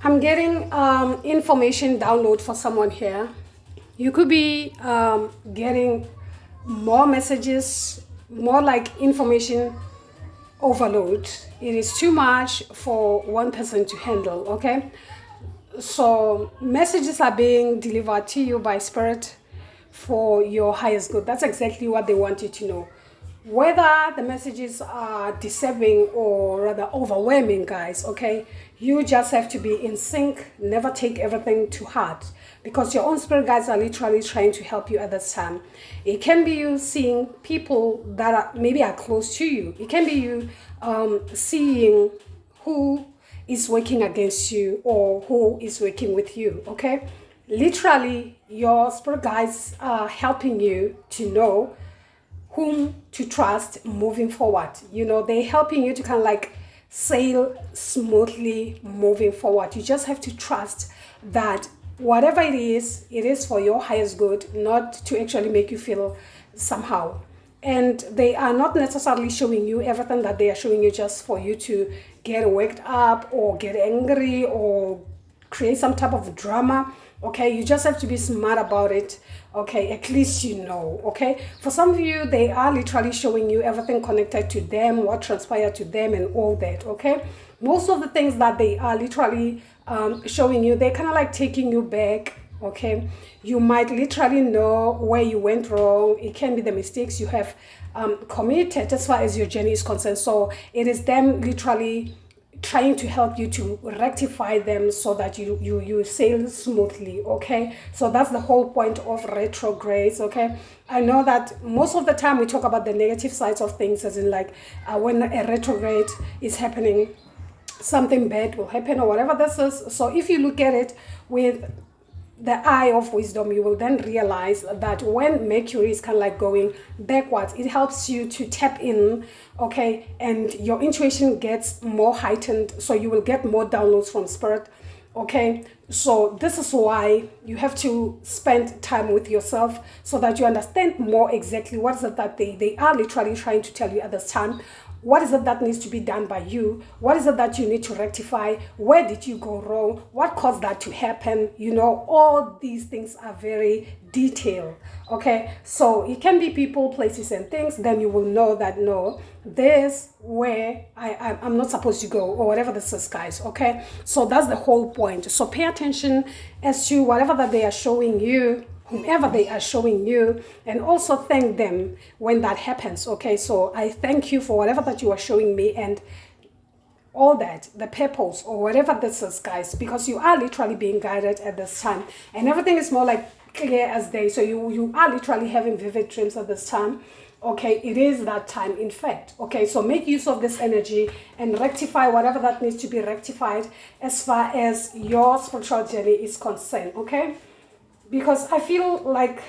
I'm getting information download for someone here. You could be getting more messages, more like information overload. It is too much for one person to handle, okay? So messages are being delivered to you by spirit for your highest good. That's exactly what they want you to know. Whether the messages are deceiving or rather overwhelming, guys, okay, you just have to be in sync. Never take everything to heart, because your own spirit guides are literally trying to help you at this time. It can be you seeing people that are maybe are close to you. It can be you seeing who is working against you or who is working with you, okay? Literally, your spirit guides are helping you to know whom to trust moving forward. You know, they're helping you to kind of like sail smoothly moving forward. You just have to trust that whatever it is for your highest good, not to actually make you feel somehow. And they are not necessarily showing you everything that they are showing you just for you to get worked up or get angry or create some type of drama. Okay, you just have to be smart about it. Okay, at least you know. Okay, for some of you, they are literally showing you everything connected to them, what transpired to them and all that. Okay, most of the things that they are literally showing you, they're kind of like taking you back. Okay, you might literally know where you went wrong. It can be the mistakes you have committed as far as your journey is concerned. So it is them literally trying to help you to rectify them so that you sail smoothly. Okay, so that's the whole point of retrogrades. Okay, I know that most of the time we talk about the negative sides of things, as in like when a retrograde is happening, something bad will happen or whatever this is. So if you look at it with the eye of wisdom, you will then realize that when Mercury is kind of like going backwards, it helps you to tap in, okay, and your intuition gets more heightened, so you will get more downloads from spirit. Okay, so this is why you have to spend time with yourself so that you understand more exactly what is it that they are literally trying to tell you at this time. What is it that needs to be done by you? What is it that you need to rectify? Where did you go wrong? What caused that to happen? You know, all these things are very detailed. Okay, so it can be people, places, and things. Then you will know that no, there's where I'm not supposed to go, or whatever this is, guys. Okay, so that's the whole point. So pay attention as to whatever that they are showing you, whomever they are showing you, and also thank them when that happens. Okay, so I thank you for whatever that you are showing me and all that, the purpose or whatever this is, guys, because you are literally being guided at this time, and everything is more like clear as day. So you are literally having vivid dreams at this time. Okay, it is that time, in fact. Okay, so make use of this energy and rectify whatever that needs to be rectified as far as your spiritual journey is concerned. Okay, because I feel like,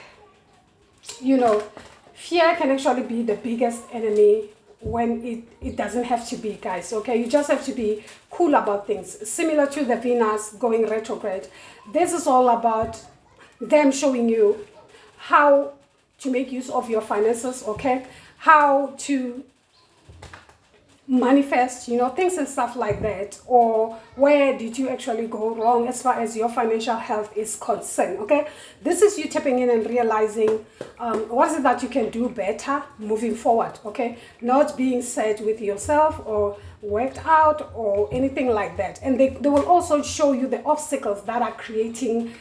you know, fear can actually be the biggest enemy when it doesn't have to be, guys. Okay, you just have to be cool about things. Similar to the Venus going retrograde, this is all about them showing you how to make use of your finances. Okay, how to manifest, you know, things and stuff like that, or where did you actually go wrong as far as your financial health is concerned. Okay, this is you tapping in and realizing what is it that you can do better moving forward. Okay, not being sad with yourself or worked out or anything like that. And they will also show you the obstacles that are creating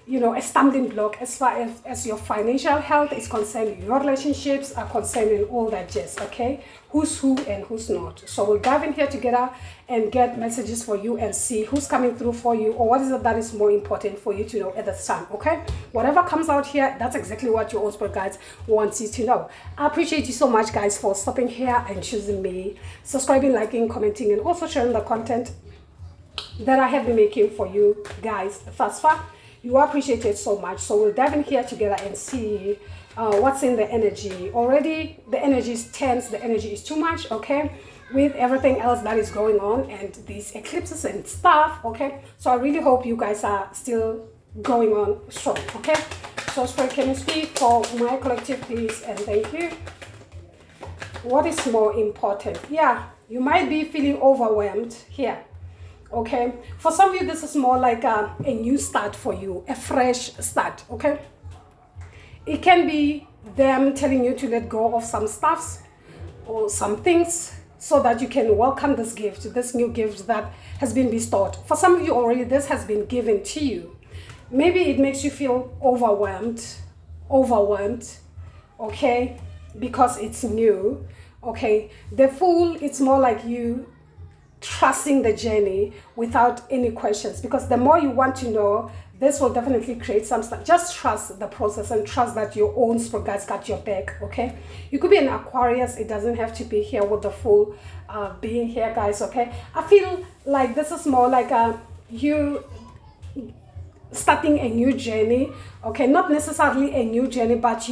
you know, a stumbling block as far as your financial health is concerned, your relationships are concerned, and all that jazz. Okay, who's who and who's not. So we'll dive in here together and get messages for you and see who's coming through for you, or what is it that is more important for you to know at this time. Okay, whatever comes out here, that's exactly what your own spirit guides wants you to know. I appreciate you so much, guys, for stopping here and choosing me, subscribing, liking, commenting, and also sharing the content that I have been making for you guys thus far. You appreciate it so much. So we'll dive in here together and see what's in the energy. Already the energy is tense, the energy is too much, okay, with everything else that is going on and these eclipses and stuff. Okay, so I really hope you guys are still going on strong. Okay, so Spirit, can you speak for my collective, please? And thank you. What is more important? Yeah, you might be feeling overwhelmed here. Okay, for some of you, this is more like a new start for you, a fresh start. Okay, it can be them telling you to let go of some stuffs or some things so that you can welcome this gift, this new gift that has been bestowed. For some of you already, this has been given to you. Maybe it makes you feel overwhelmed, okay, because it's new. Okay, the Fool, it's more like you trusting the journey without any questions, because the more you want to know, this will definitely create some stuff. Just trust the process and trust that your own spirit guides got your back. Okay, you could be an Aquarius, it doesn't have to be here with the Fool being here, guys. Okay, I feel like this is more like you starting a new journey. Okay, not necessarily a new journey, but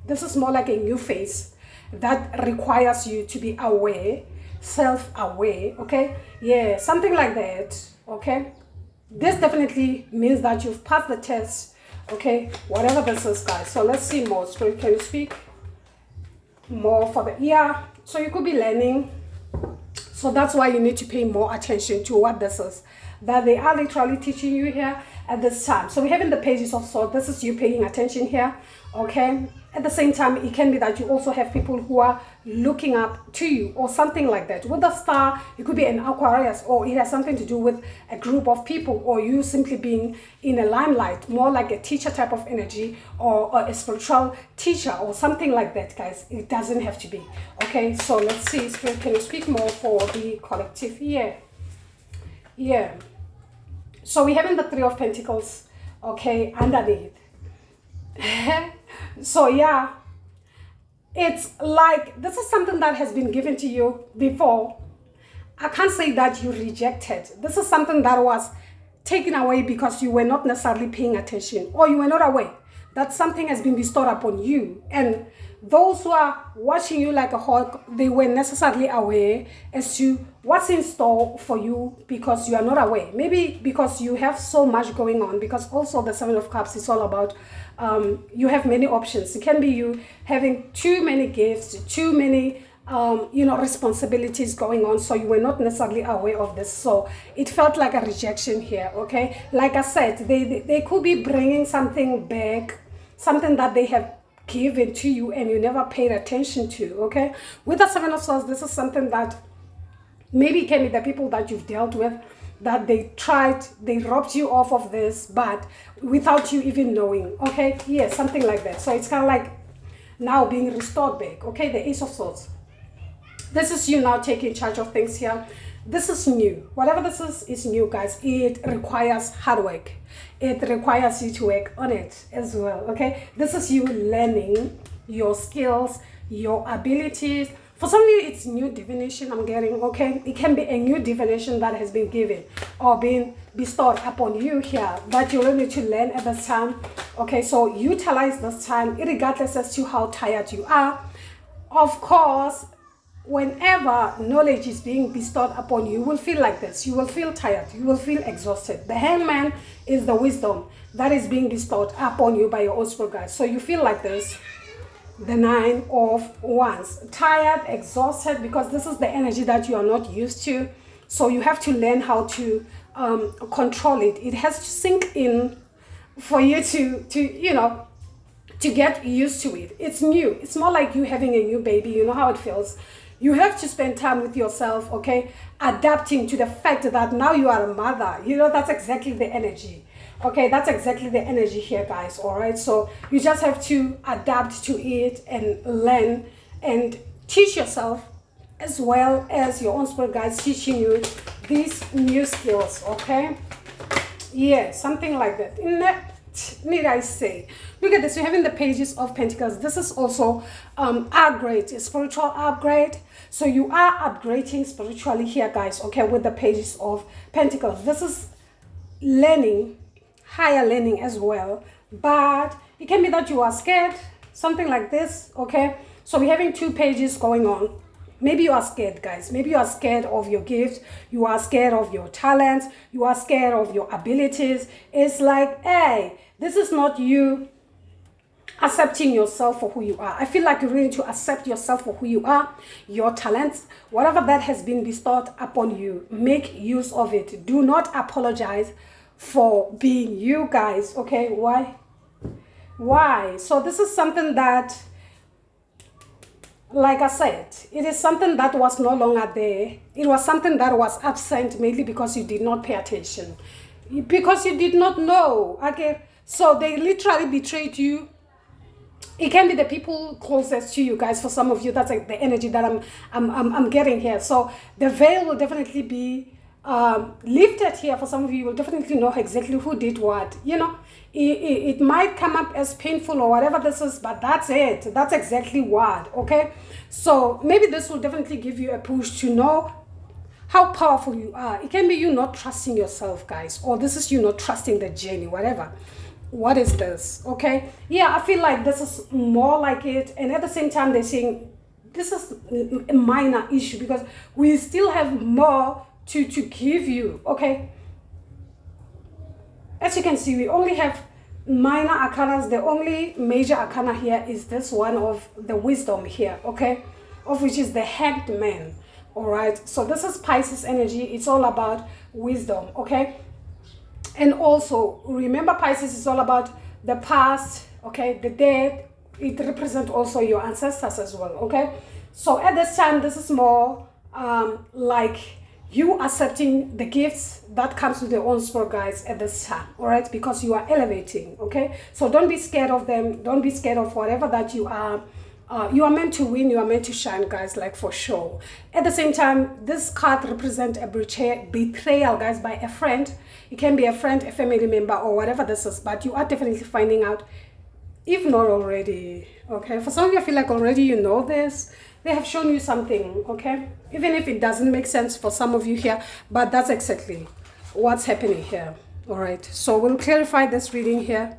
this is more like a new phase that requires you to be aware, self-aware. Okay, yeah, something like that. Okay, this definitely means that you've passed the test. Okay, whatever this is, guys. So let's see more. Spirit, can you speak more for the year? So you could be learning, so that's why you need to pay more attention to what this is that they are literally teaching you here at this time. So we have in the pages of swords, this is you paying attention here. Okay, at the same time, it can be that you also have people who are looking up to you or something like that. With the star, it could be an Aquarius, or it has something to do with a group of people, or you simply being in a limelight, more like a teacher type of energy, or a spiritual teacher or something like that, guys. It doesn't have to be. Okay, so let's see, Spirit, can you speak more for the collective year? Yeah, so we have in the Three of Pentacles, okay, underneath. So yeah, it's like this is something that has been given to you before. I can't say that you rejected. This is something that was taken away because you were not necessarily paying attention, or you were not aware that something has been bestowed upon you. And those who are watching you like a hawk, they were necessarily aware as to what's in store for you, because you are not aware. Maybe because you have so much going on, because also the Seven of Cups is all about you have many options. It can be you having too many gifts, too many responsibilities going on, so you were not necessarily aware of this. So it felt like a rejection here. Okay, like I said, they could be bringing something back, something that they have given to you and you never paid attention to. Okay, with the Seven of Swords, this is something that maybe can be the people that you've dealt with, that they robbed you off of this, but without you even knowing. Okay, yeah, something like that. So it's kind of like now being restored back. Okay, the Ace of Swords, this is you now taking charge of things here. This is new. Whatever this is new, guys. It requires hard work. It requires you to work on it as well. Okay, this is you learning your skills, your abilities. For some of you, it's new divination I'm getting. Okay, it can be a new divination that has been given or been bestowed upon you here that you will need to learn at this time. Okay, so utilize this time regardless as to how tired you are. Of course, whenever knowledge is being bestowed upon you, you will feel like this. You will feel tired. You will feel exhausted. The Hangman is the wisdom that is being bestowed upon you by your own spirit guides. So you feel like this. The Nine of Wands, tired, exhausted, because this is the energy that you are not used to. So you have to learn how to control it. It has to sink in for you to get used to it. It's new. It's more like you having a new baby. You know how it feels. You have to spend time with yourself, okay? Adapting to the fact that now you are a mother. That's exactly the energy. Okay, that's exactly the energy here, guys. All right, so you just have to adapt to it and learn and teach yourself, as well as your own spirit guides teaching you these new skills. Okay, yeah, something like that. Need I say, look at this. You're having the pages of Pentacles. This is also upgrade, a spiritual upgrade. So you are upgrading spiritually here, guys. Okay, with the pages of Pentacles, this is learning, higher learning as well. But it can be that you are scared, something like this. Okay, so we're having two pages going on. Maybe you are scared, guys. Maybe you are scared of your gift. You are scared of your talents. You are scared of your abilities. It's like, hey, this is not you accepting yourself for who you are. I feel like you really need to accept yourself for who you are, your talents, whatever that has been bestowed upon you. Make use of it. Do not apologize for being you, guys. Okay, why? So this is something that, like I said, it is something that was no longer there. It was something that was absent mainly because you did not pay attention, because you did not know. Okay, so they literally betrayed you. It can be the people closest to you, guys. For some of you, that's like the energy that I'm getting here. So the veil will definitely be lifted here. For some of you, you will definitely know exactly who did what. You know, it might come up as painful or whatever this is, but that's it. That's exactly what. Okay, so maybe this will definitely give you a push to know how powerful you are. It can be you not trusting yourself, guys, or this is you not trusting the journey, whatever. What is this? Okay, yeah, I feel like this is more like it, and at the same time they're saying this is a minor issue because we still have more to give you. Okay, as you can see, we only have minor arcanas. The only major arcana here is this one of the wisdom here, okay, of which is the hanged man. All right, so this is Pisces energy. It's all about wisdom. Okay, and also remember, Pisces is all about the past, okay, the dead. It represents also your ancestors as well. Okay, so at this time this is more like you accepting the gifts that comes with your own spirit, guys, at this time. All right, because you are elevating. Okay, so don't be scared of them. Don't be scared of whatever that you are. You are meant to win, you are meant to shine, guys, like for sure. At the same time, this card represents a betrayal, guys, by a friend. It can be a friend, a family member, or whatever this is, but you are definitely finding out, if not already. Okay, for some of you, I feel like already you know this. They have shown you something, okay, even if it doesn't make sense for some of you here, but that's exactly what's happening here. All right, so we'll clarify this reading here.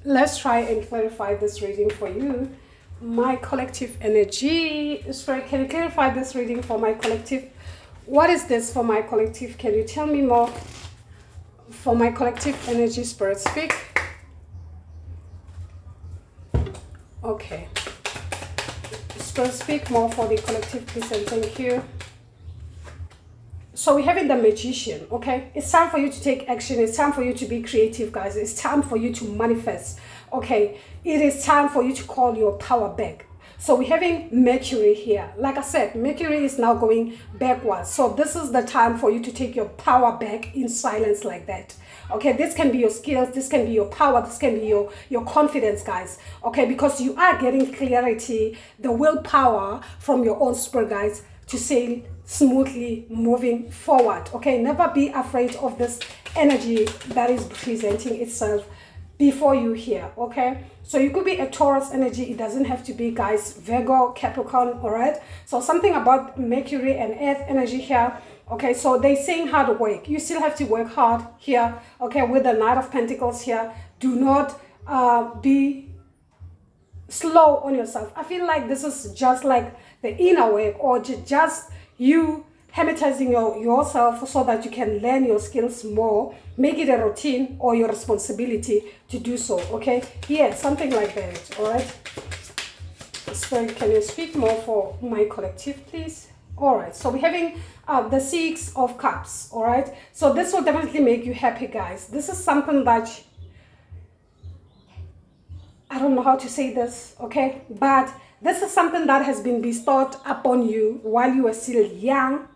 Let's try and clarify this reading for you. My collective energy. Sorry, can you clarify this reading for my collective? What is this for my collective? Can you tell me more for my collective energy? Spirit, speak. Okay. Spirit, speak more for the collective, please, and thank you. So we have in the Magician, okay? It's time for you to take action. It's time for you to be creative, guys. It's time for you to manifest, okay? It is time for you to call your power back. So we're having Mercury here. Like I said, Mercury is now going backwards. So this is the time for you to take your power back in silence like that. Okay, this can be your skills, this can be your power, this can be your confidence, guys. Okay, because you are getting clarity, the willpower from your own spirit, guys, to sail smoothly moving forward. Okay, never be afraid of this energy that is presenting itself before you here. Okay, so you could be a Taurus energy. It doesn't have to be, guys, Virgo, Capricorn. All right, so something about Mercury and Earth energy here. Okay, so they're saying hard work. You still have to work hard here. Okay, with the Knight of Pentacles here, do not be slow on yourself. I feel like this is just like the inner work, or just you hermetizing yourself so that you can learn your skills more, make it a routine or your responsibility to do so. Okay, yeah, something like that. All right, Spirit, can you speak more for my collective, please? All right, so we're having the Six of Cups. All right, so this will definitely make you happy, guys. This is something that I don't know how to say this, okay, but this is something that has been bestowed upon you while you were still young,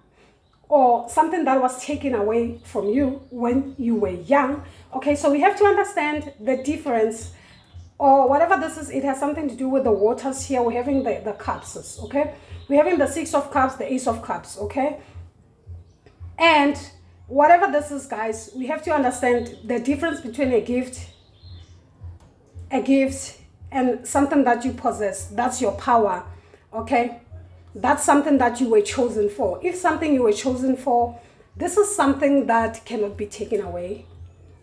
or something that was taken away from you when you were young. Okay, so we have to understand the difference, or whatever this is. It has something to do with the waters here. We're having the cups, okay? We're having the Six of Cups, the Ace of Cups, okay? And whatever this is, guys, we have to understand the difference between a gift and something that you possess. That's your power, okay? That's something that you were chosen for. If something you were chosen for, this is something that cannot be taken away.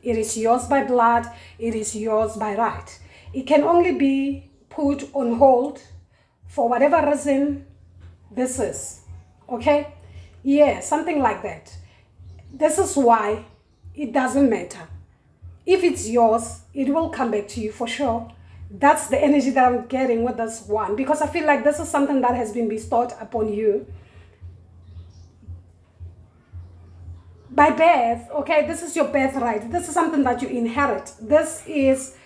It is yours by blood. It is yours by right. It can only be put on hold for whatever reason this is, okay? Yeah, something like that. This is why it doesn't matter. If it's yours, it will come back to you for sure. That's the energy that I'm getting with this one, because I feel like this is something that has been bestowed upon you by birth. Okay, this is your birthright. This is something that you inherit. This is,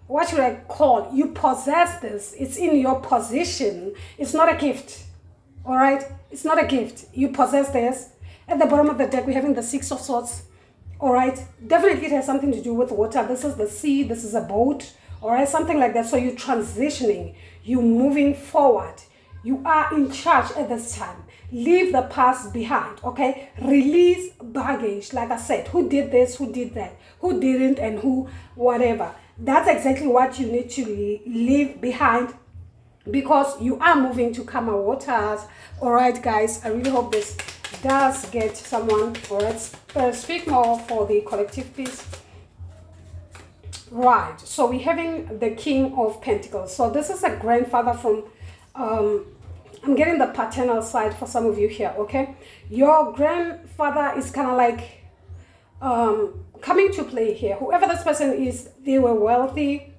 what should I call, you possess this. It's in your possession. It's not a gift. All right, it's not a gift. You possess this. At the bottom of the deck, we're having the Six of Swords. All right, definitely it has something to do with water. This is the sea, this is a boat, all right, something like that. So you're transitioning, you're moving forward, you are in charge at this time. Leave the past behind, okay? Release baggage, like I said. Who did this, who did that, who didn't, and who whatever. That's exactly what you need to leave behind, because you are moving to calmer waters. All right, guys, I really hope this does get someone. All right, speak more for the collective, please. Right, so we're having the King of Pentacles. So this is a grandfather from I'm getting the paternal side for some of you here. Okay, your grandfather is kind of like coming to play here. Whoever this person is, they were wealthy,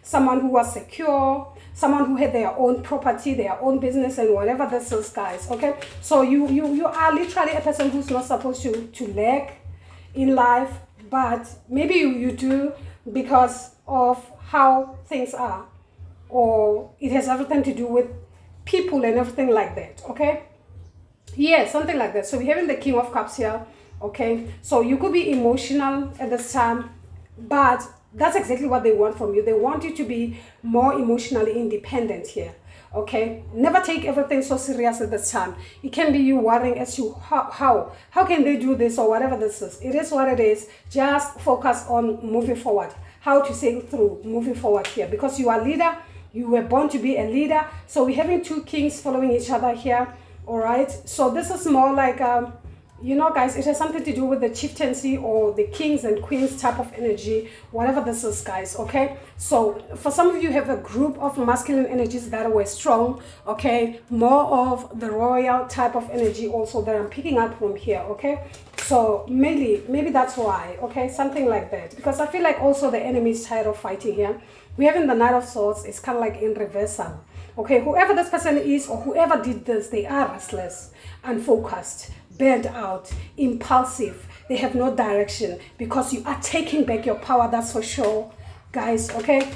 someone who was secure, someone who had their own property, their own business, and whatever this is, guys. Okay, so you are literally a person who's not supposed to lack in life, but maybe you do, because of how things are, or it has everything to do with people and everything like that. Okay, yeah, something like that. So we're having the King of Cups here. Okay, so you could be emotional at this time, but that's exactly what they want from you. They want you to be more emotionally independent here. Okay, never take everything so serious at this time. It can be you worrying as to how can they do this, or whatever this is. It is what it is. Just focus on moving forward, how to sail through moving forward here, because you are a leader. You were born to be a leader. So we're having two kings following each other here. All right, so this is more like you know, guys, it has something to do with the chieftaincy or the kings and queens type of energy, whatever this is, guys. Okay, so for some of you have a group of masculine energies that were strong. Okay, more of the royal type of energy also that I'm picking up from here. Okay, so maybe that's why. Okay, something like that, because I feel like also the enemy is tired of fighting here. We're having the Knight of Swords. It's kind of like in reversal. Okay, whoever this person is, or whoever did this, they are restless, unfocused, burnt out, impulsive. They have no direction, because you are taking back your power. That's for sure, guys. Okay,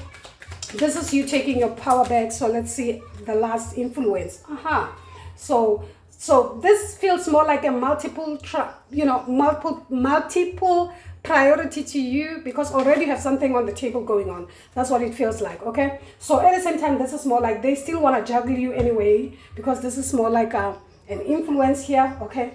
this is you taking your power back. So let's see the last influence. So this feels more like a multiple priority to you, because already you have something on the table going on. That's what it feels like. Okay, so at the same time, this is more like they still want to juggle you anyway, because this is more like an influence here. Okay,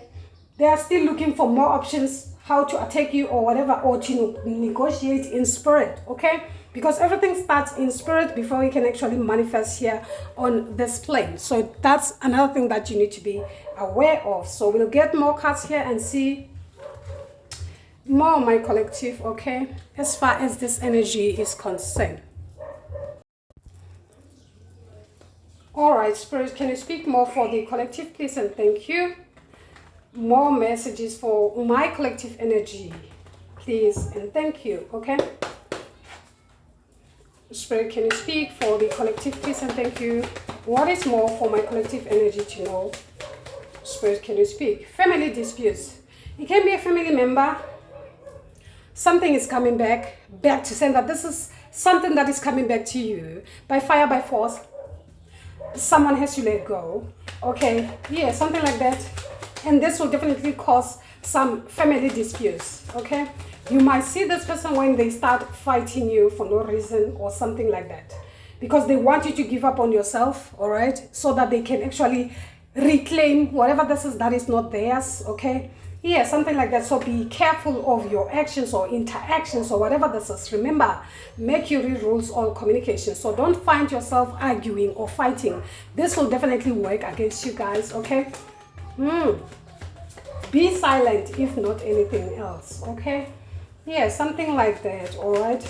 they are still looking for more options, how to attack you or whatever, or to negotiate in spirit. Okay, because everything starts in spirit before you can actually manifest here on this plane. So that's another thing that you need to be aware of. So we'll get more cards here and see more, my collective. Okay, as far as this energy is concerned. All right, Spirit, can you speak more for the collective, please? And thank you. More messages for my collective energy, please, and thank you. Okay, Spirit, can you speak for the collective, please? And thank you. What is more for my collective energy to know? Spirit, can you speak? Family disputes. It can be a family member. Something is coming back to send that this is something that is coming back to you by fire, by force. Someone has to let go. Okay, yeah, something like that. And this will definitely cause some family disputes. Okay, you might see this person when they start fighting you for no reason or something like that, because they want you to give up on yourself. All right, so that they can actually reclaim whatever this is that is not theirs. Okay, yeah, something like that. So be careful of your actions or interactions or whatever this is. Remember, Mercury rules all communication. So don't find yourself arguing or fighting. This will definitely work against you guys. Okay, be silent if not anything else. Okay, yeah, something like that. All right,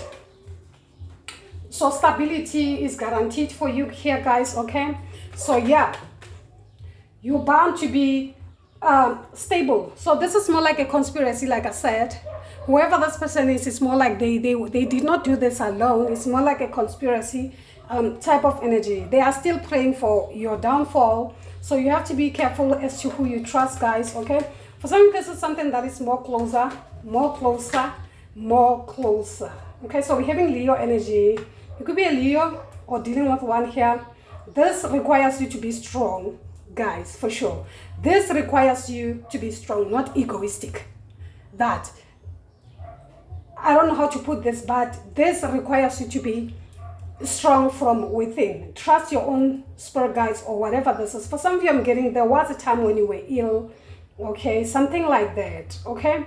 so stability is guaranteed for you here, guys. Okay, so yeah, you're bound to be stable. So this is more like a conspiracy, like I said, whoever this person is, it's more like they did not do this alone. It's more like a conspiracy type of energy. They are still praying for your downfall. So you have to be careful as to who you trust, guys, okay? For some, this is something that is more closer, okay? So we're having Leo energy. You could be a Leo or dealing with one here. This requires you to be strong, guys, for sure. This requires you to be strong, not egoistic. That, I don't know how to put this, but this requires you to be strong from within. Trust your own spirit guides or whatever this is. For some of you, I'm getting, there was a time when you were ill, okay, something like that, okay?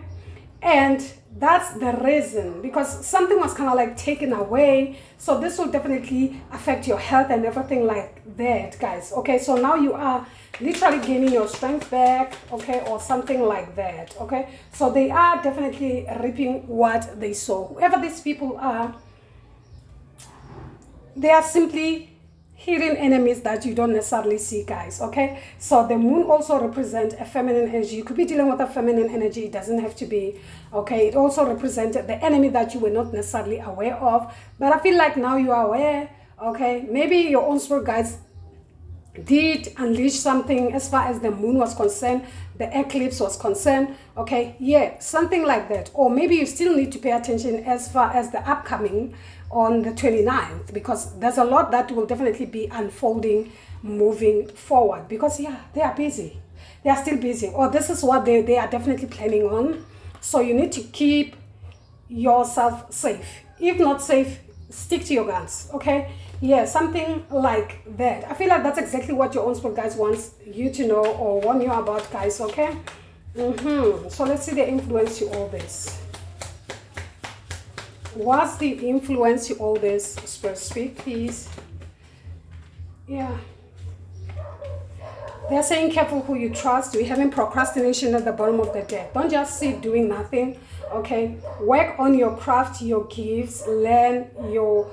And that's the reason, because something was kind of like taken away. So this will definitely affect your health and everything like that, guys, okay? So now you are literally gaining your strength back, okay, or something like that, okay? So they are definitely reaping what they sow. Whoever these people are, they are simply hidden enemies that you don't necessarily see, guys, okay? So the moon also represents a feminine energy. You could be dealing with a feminine energy. It doesn't have to be, okay? It also represents the enemy that you were not necessarily aware of. But I feel like now you are aware, okay? Maybe your own spirit guides did unleash something as far as the moon was concerned, the eclipse was concerned, okay? Yeah, something like that. Or maybe you still need to pay attention as far as the upcoming on the 29th, because there's a lot that will definitely be unfolding moving forward, because yeah, they are busy. They are still busy, or this is what they are definitely planning on. So you need to keep yourself safe. If not safe, stick to your guns, okay? Yeah, something like that. I feel like that's exactly what your own spirit guides wants you to know or warn you about, guys, okay? So let's see the influence to all this. What's the influence to all this? Spirit, speak, please. Yeah. They're saying careful who you trust. We're having procrastination at the bottom of the deck. Don't just sit doing nothing, okay? Work on your craft, your gifts, learn your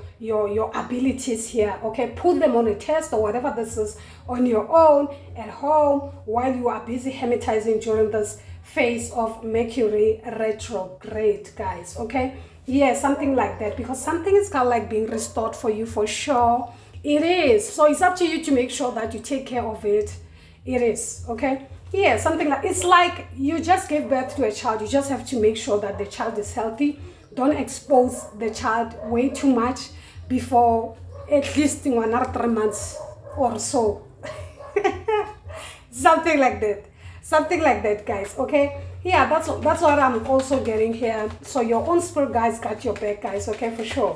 abilities here, okay? Put them on a test or whatever this is on your own at home while you are busy hermetizing during this phase of Mercury retrograde, guys, okay? Yeah, something like that, because something is kind of like being restored for you for sure. It is. So it's up to you to make sure that you take care of it. It is, okay? Yeah, something like, it's like you just gave birth to a child. You just have to make sure that the child is healthy. Don't expose the child way too much before at least another 3 months or so. Something like that. Something like that, guys, okay? Yeah, that's what I'm also getting here. So your own spirit guides got your back, guys, okay? For sure.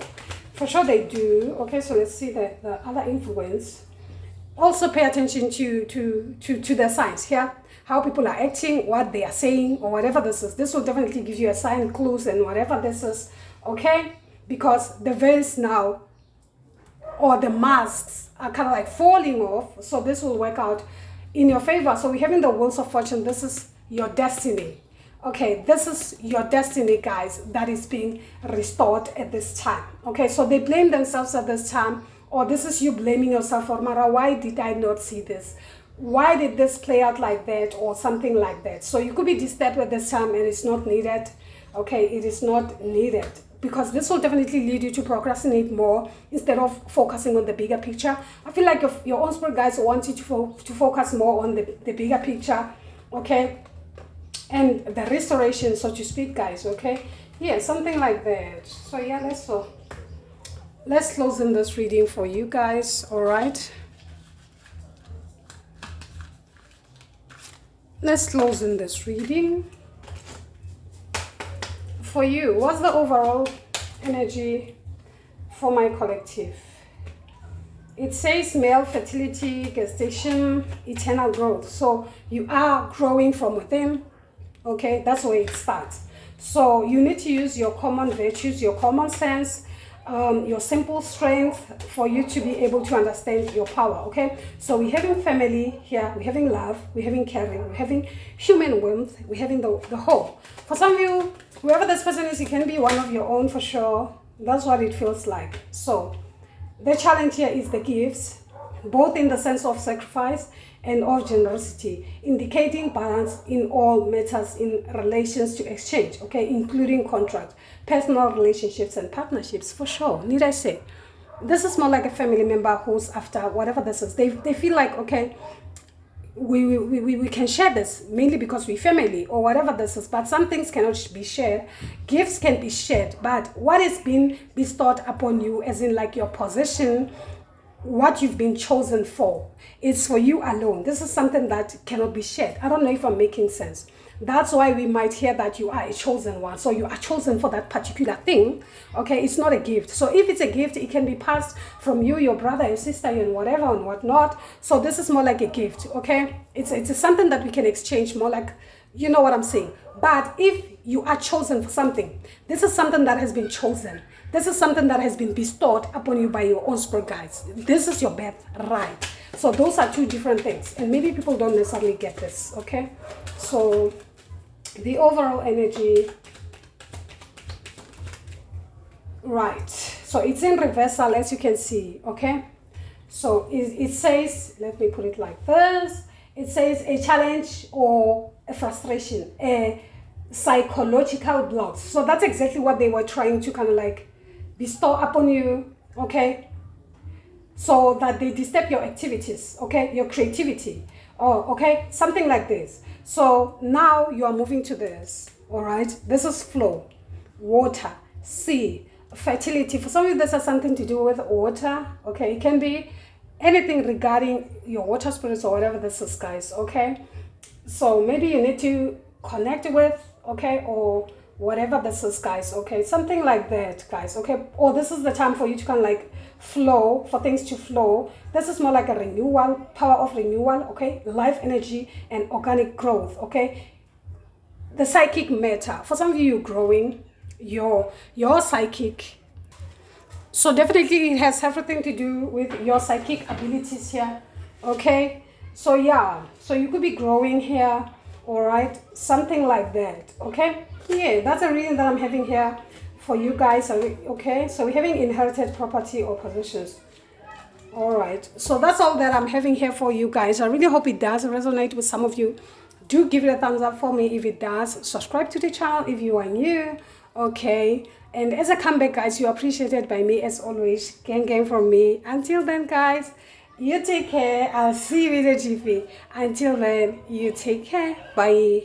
For sure they do. Okay, so let's see the other influence. Also pay attention to the signs here. How people are acting, what they are saying, or whatever this is. This will definitely give you a sign, clues, and whatever this is, okay? Because the veils now, or the masks, are kind of like falling off. So this will work out in your favor. So we're having the wheels of fortune. This is your destiny. Okay, this is your destiny, guys, that is being restored at this time. Okay, so they blame themselves at this time, or this is you blaming yourself for, Mara, why did I not see this? Why did this play out like that, or something like that? So you could be disturbed at this time and it's not needed. Okay, it is not needed, because this will definitely lead you to procrastinate more instead of focusing on the bigger picture. I feel like your own spirit guides want you to focus more on the bigger picture, okay? And the restoration, so to speak, guys, okay? Yeah, something like that. So yeah, let's close in this reading for you guys, all right? Let's close in this reading for you. What's the overall energy for my collective? It says male fertility, gestation, eternal growth. So you are growing from within. Okay, that's where it starts. So you need to use your common virtues, your common sense, your simple strength for you to be able to understand your power, okay? So we're having family here, we're having love, we're having caring, we're having human warmth, we're having the whole. For some of you, whoever this person is, it can be one of your own for sure. That's what it feels like. So the challenge here is the gifts, both in the sense of sacrifice and of generosity, indicating balance in all matters in relations to exchange, okay, including contract, personal relationships, and partnerships, for sure. Need I say? This is more like a family member who's after whatever this is. They feel like, okay, we can share this mainly because we family or whatever this is, but some things cannot be shared. Gifts can be shared, but what is being bestowed upon you, as in like your position, what you've been chosen for, is for you alone. This is something that cannot be shared. I don't know if I'm making sense. That's why we might hear that you are a chosen one. So you are chosen for that particular thing. Okay, it's not a gift. So if it's a gift, it can be passed from you, your brother, your sister, and whatever and whatnot. So this is more like a gift. Okay, it's something that we can exchange, more like, you know what I'm saying. But if you are chosen for something, this is something that has been chosen. This is something that has been bestowed upon you by your own spirit guides. This is your birthright. So those are two different things, and maybe people don't necessarily get this. Okay, so the overall energy, right, so it's in reversal, as you can see. Okay, so it says, let me put it like this, it says a challenge or a frustration, a psychological block. So that's exactly what they were trying to kind of like bestow upon you, okay, so that they disturb your activities, okay, your creativity, or okay, something like this. So now you are moving to this. All right, this is flow, water, sea, fertility. For some of you, this has something to do with water. Okay, it can be anything regarding your water spirits or whatever this is, guys. Okay, so maybe you need to connect with, okay, or whatever this is, guys. Okay, something like that, guys. Okay, or this is the time for you to kind of like flow, for things to flow. This is more like a renewal, power of renewal, okay, life energy and organic growth. Okay, the psychic matter. For some of you, you're growing your psychic. So definitely it has everything to do with your psychic abilities here. Okay, so yeah, so you could be growing here. All right, something like that. Okay, yeah, that's a reading that I'm having here for you guys. Okay, so we're having inherited property or possessions. All right, so that's all that I'm having here for you guys. I really hope it does resonate with some of you. Do give it a thumbs up for me if it does. Subscribe to the channel if you are new. Okay, and as I come back, guys, you're appreciated by me as always. Gang from me. Until then, guys, you take care. I'll see you in the GP. Until then, you take care. Bye.